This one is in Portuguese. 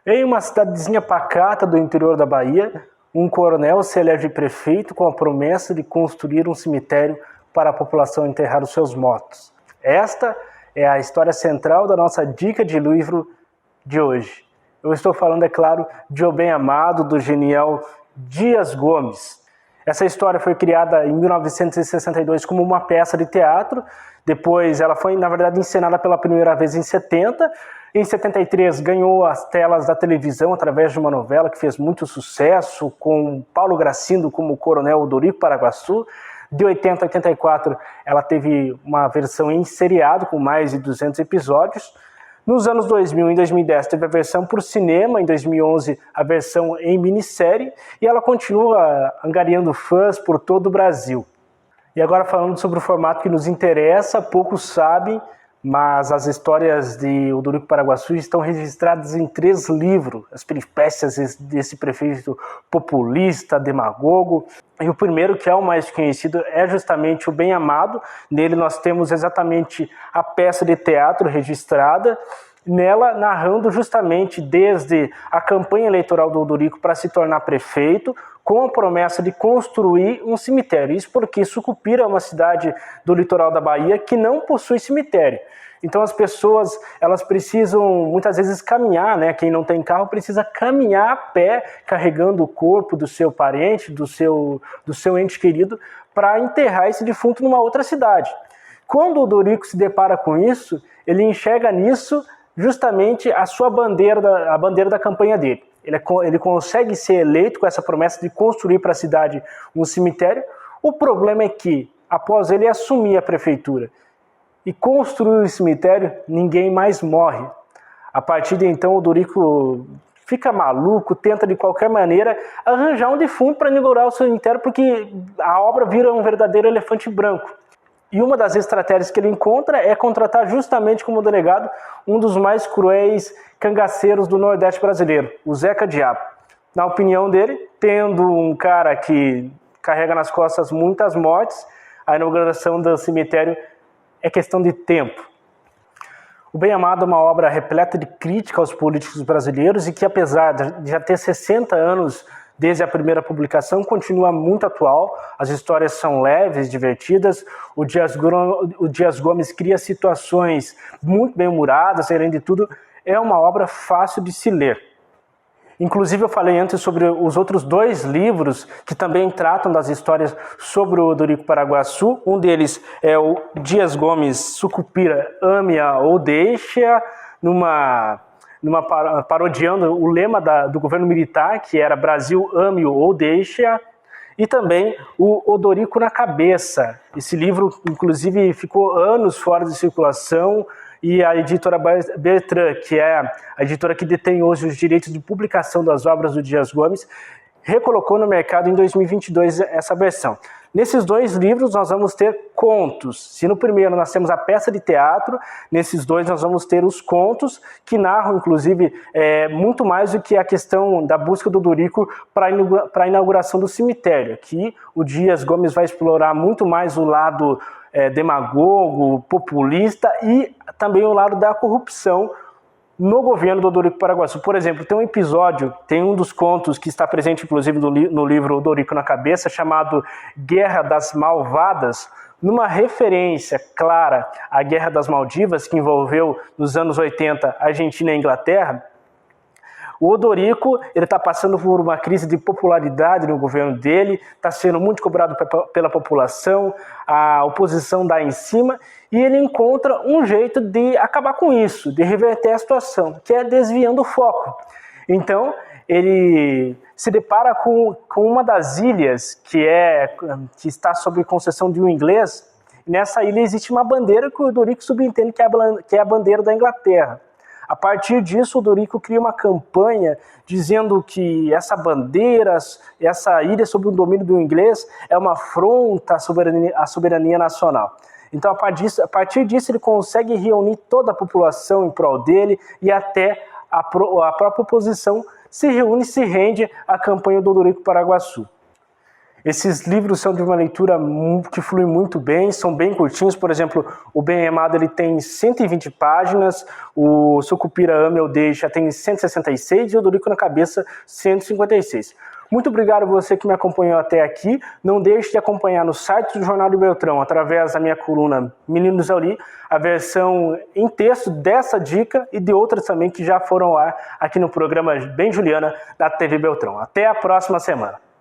Em uma cidadezinha pacata do interior da Bahia, um coronel se elege prefeito com a promessa de construir um cemitério para a população enterrar os seus mortos. Esta é a história central da nossa dica de livro de hoje. Eu estou falando, é claro, de O Bem Amado, do genial Dias Gomes. Essa história foi criada em 1962 como uma peça de teatro, depois ela foi, na verdade, encenada pela primeira vez em 70. Em 73 ganhou as telas da televisão através de uma novela que fez muito sucesso, com Paulo Gracindo como Coronel Odorico Paraguaçu. De 80 a 84 ela teve uma versão em seriado com mais de 200 episódios. Nos anos 2000 e 2010 teve a versão por cinema, em 2011 a versão em minissérie, e ela continua angariando fãs por todo o Brasil. E agora falando sobre o formato que nos interessa, poucos sabem, mas as histórias de Odorico Paraguaçu estão registradas em 3 livros, as peripécias desse prefeito populista, demagogo. E o primeiro, que é o mais conhecido, é justamente O Bem Amado. Nele nós temos exatamente a peça de teatro registrada, nela narrando justamente desde a campanha eleitoral do Odorico para se tornar prefeito, com a promessa de construir um cemitério. Isso porque Sucupira é uma cidade do litoral da Bahia que não possui cemitério. Então as pessoas, elas precisam muitas vezes caminhar, né? Quem não tem carro precisa caminhar a pé, carregando o corpo do seu parente, do seu ente querido, para enterrar esse defunto numa outra cidade. Quando o Odorico se depara com isso, ele enxerga nisso justamente a sua bandeira, a bandeira da campanha dele. Ele consegue ser eleito com essa promessa de construir para a cidade um cemitério. O problema é que, após ele assumir a prefeitura e construir o cemitério, ninguém mais morre. A partir de então, o Odorico fica maluco, tenta de qualquer maneira arranjar um defunto para inaugurar o cemitério, porque a obra vira um verdadeiro elefante branco. E uma das estratégias que ele encontra é contratar justamente como delegado um dos mais cruéis cangaceiros do Nordeste brasileiro, o Zeca Diabo. Na opinião dele, tendo um cara que carrega nas costas muitas mortes, a inauguração do cemitério é questão de tempo. O Bem Amado é uma obra repleta de crítica aos políticos brasileiros e que, apesar de já ter 60 anos desde a primeira publicação, continua muito atual. As histórias são leves, divertidas. O Dias Gomes cria situações muito bem-humoradas, além de tudo, é uma obra fácil de se ler. Inclusive, eu falei antes sobre os outros 2 livros que também tratam das histórias sobre o Odorico Paraguaçu. Um deles é o Dias Gomes Sucupira, Ame-a ou Deixe-a, parodiando o lema do governo militar, que era Brasil, ame-o ou deixe-a, e também o Odorico na Cabeça. Esse livro, inclusive, ficou anos fora de circulação, e a editora Bertrand, que é a editora que detém hoje os direitos de publicação das obras do Dias Gomes, recolocou no mercado em 2022 essa versão. Nesses 2 livros nós vamos ter contos. Se no primeiro nós temos a peça de teatro, nesses 2 nós vamos ter os contos, que narram, inclusive, muito mais do que a questão da busca do Odorico para a inauguração do cemitério. Aqui o Dias Gomes vai explorar muito mais o lado demagogo, populista e também o lado da corrupção no governo do Odorico Paraguaçu. Por exemplo, tem um episódio, tem um dos contos que está presente, inclusive, no livro Odorico na Cabeça, chamado Guerra das Malvadas, numa referência clara à Guerra das Maldivas, que envolveu, nos anos 80, a Argentina e a Inglaterra. O Odorico está passando por uma crise de popularidade no governo dele, está sendo muito cobrado pela população, a oposição dá em cima, e ele encontra um jeito de acabar com isso, de reverter a situação, que é desviando o foco. Então, ele se depara com uma das ilhas que está sob concessão de um inglês. Nessa ilha existe uma bandeira que o Odorico subentende que é a bandeira da Inglaterra. A partir disso, o Odorico cria uma campanha dizendo que essa bandeira, essa ilha sob o domínio do inglês, é uma afronta à soberania nacional. Então, a partir disso, ele consegue reunir toda a população em prol dele, e até a própria oposição se reúne e se rende à campanha do Odorico Paraguaçu. Esses livros são de uma leitura que flui muito bem, são bem curtinhos. Por exemplo, o Bem Amado ele tem 120 páginas, o Sucupira Ame ou Deixa tem 166 e o Dorico na Cabeça 156. Muito obrigado a você que me acompanhou até aqui. Não deixe de acompanhar no site do Jornal do Beltrão, através da minha coluna Meninos ao Li, a versão em texto dessa dica e de outras também que já foram ao ar aqui no programa Bem Juliana da TV Beltrão. Até a próxima semana.